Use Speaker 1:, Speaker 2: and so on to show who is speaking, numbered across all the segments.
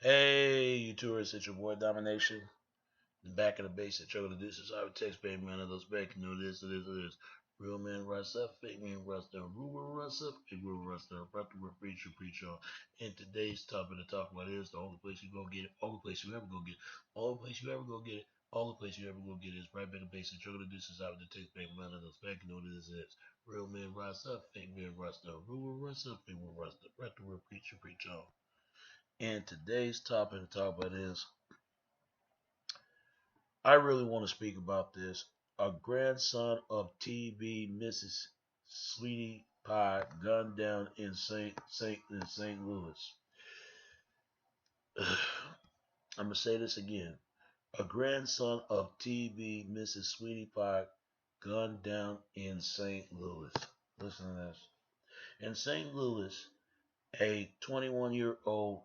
Speaker 1: Hey, you tourists, it's your boy Domination. Back in the basic trouble. This is our text baby man of those back. You know this, it is, it is. Real man rust up, fake man rust down, rumor rust up, fake rumor rust down, right the word preacher, preach on. And today's topic to talk about is the only place you gonna get it, only place you ever gonna get it, only place you ever gonna get it, only place you ever gonna get it is right back in basic trouble. This is our text baby man of those back. You know this is. Real man rust up, fake man rust down, rumor rust up, fake rumor rust up, right the word preacher, preach on. And today's topic to talk about is I really want to speak about this. A grandson of TB Mrs. Sweetie Pie gunned down in St. Louis. I'm gonna say this again. A grandson of TB Mrs. Sweetie Pie gunned down in St. Louis. Listen to this. In St. Louis, a 21-year-old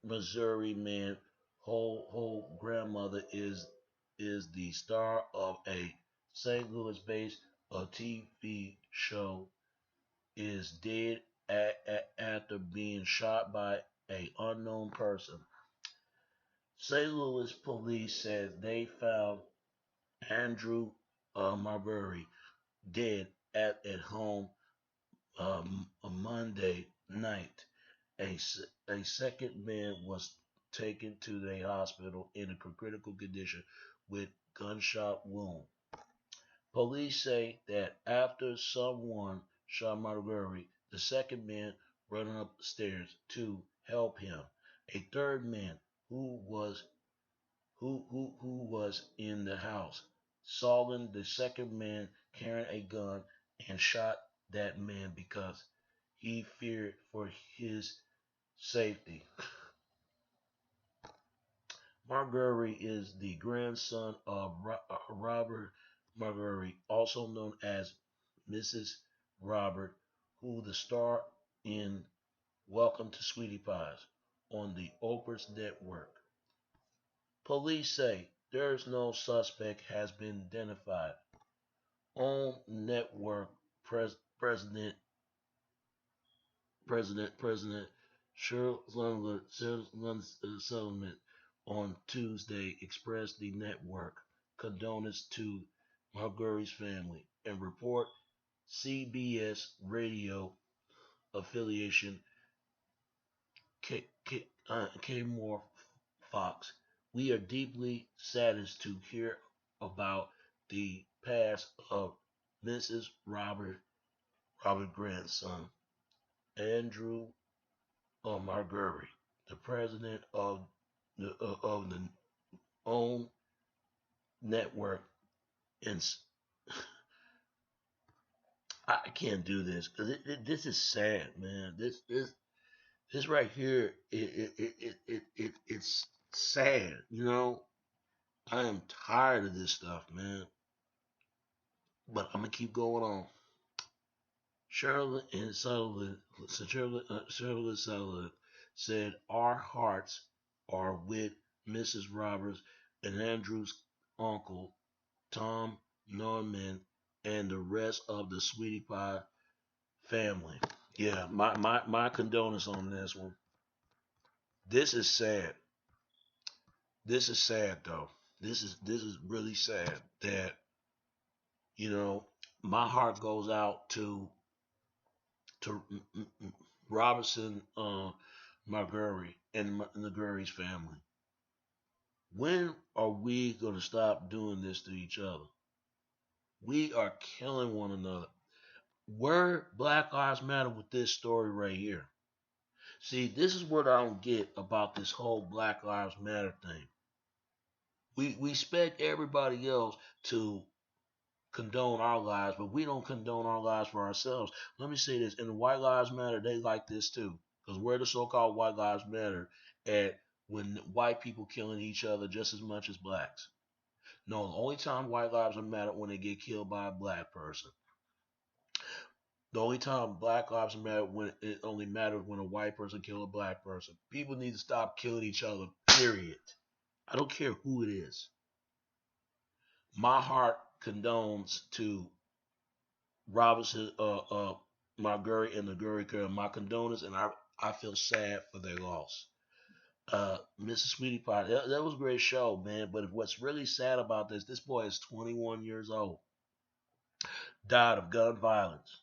Speaker 1: Missouri man, whole grandmother is the star of a St. Louis-based TV show, is dead after being shot by a unknown person. St. Louis police said they found Andrew Marbury dead at home a Monday night. A second man was taken to the hospital in a critical condition with gunshot wound. Police say that after someone shot Marbury, the second man running up the stairs to help him. A third man who was in the house saw the second man carrying a gun and shot that man because he feared for his safety. Marbury is the grandson of Robert Marbury, also known as Mrs. Robert, who the star in Welcome to Sweetie Pies on the Oprah's network. Police say there's no suspect has been identified. On network, President President Shirley Sullivan on Tuesday expressed the network condolences to Marbury's family and report CBS radio affiliation K More Fox. We are deeply saddened to hear about the pass of Mrs. Robert grandson, Andrew Marbury, the president of the own network. And I can't do this because this is sad, man. This right here, it's sad. You know, I am tired of this stuff, man. But I'm gonna keep going on. Shirley Sullivan said, "Our hearts are with Mrs. Roberts and Andrew's uncle, Tom Norman, and the rest of the Sweetie Pie family." Yeah, my condolence on this one. This is sad. This is sad though. This is really sad that you know my heart goes out to Robinson Marbury and the Gurry's family. When are we gonna stop doing this to each other? We are killing one another. Where Black Lives Matter with this story right here? See, this is what I don't get about this whole Black Lives Matter thing. We expect everybody else to condone our lives, but we don't condone our lives for ourselves. Let me say this: in the White Lives Matter, they like this too, because we're the so-called White Lives Matter at when white people killing each other just as much as blacks. No, the only time white lives are matter when they get killed by a black person. The only time black lives matter when it only matters when a white person kill a black person. People need to stop killing each other. Period. I don't care who it is. My heart condones to Robinson, Marguerite and the Gurry girl. My condolences, and I feel sad for their loss. Mrs. Sweetie Pie. That was a great show, man. But what's really sad about this boy is 21 years old, died of gun violence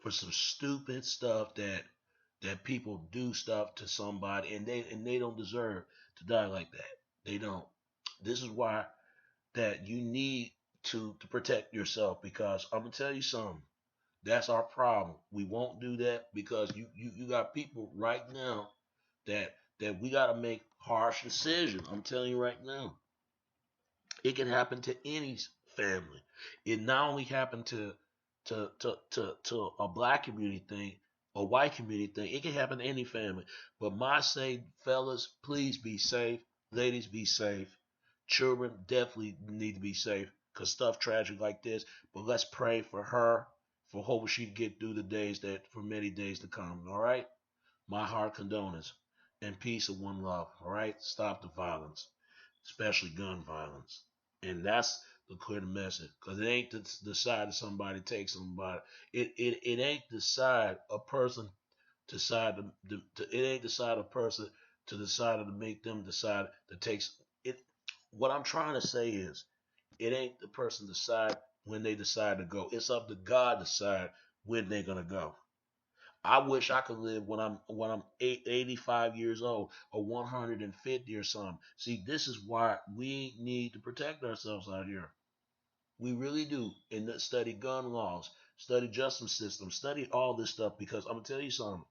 Speaker 1: for some stupid stuff that people do stuff to somebody, and they don't deserve to die like that. They don't. This is why that you need to protect yourself, because I'm gonna tell you something. That's our problem. We won't do that because you got people right now that we got to make harsh decisions. I'm telling you right now, it can happen to any family. It not only happened to a black community thing, a white community thing. It can happen to any family. But my say, fellas, please be safe. Ladies, be safe. Children definitely need to be safe because stuff tragic like this. But let's pray for her, for hope she can get through the days that for many days to come. All right. My heart condones and peace and one love. All right. Stop the violence, especially gun violence. And that's the clear message, because it ain't the side of somebody takes somebody. It ain't the side a person decide it ain't the side of person to decide to make them decide to take it. What I'm trying to say is, it ain't the person decide when they decide to go. It's up to God to decide when they're gonna go. I wish I could live when I'm 85 years old or 150 or something. See, this is why we need to protect ourselves out here. We really do. And study gun laws, study justice system, study all this stuff, because I'm gonna tell you something.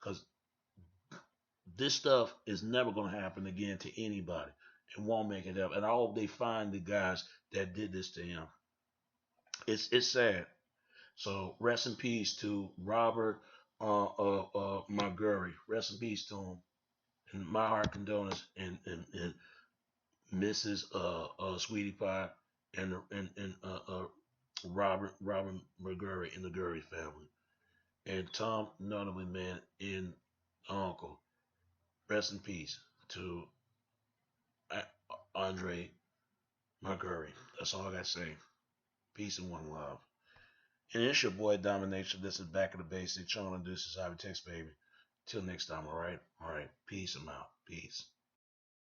Speaker 1: Because this stuff is never gonna happen again to anybody. It won't make it up. And I hope they find the guys that did this to him. It's sad. So rest in peace to Robert Montgomery. Rest in peace to him. And my heart condolences and Mrs. Sweetie Pie and Robert McGurry and the Gurry family, and Tom Nonaly, man, and Uncle. Rest in peace to Andre McGurry. That's all I gotta say. Peace and one love. And it's your boy Domination. This is Back of the Basics. Channel, and this is Ivy Text, baby. Till next time, all right? All right. Peace. I'm out. Peace.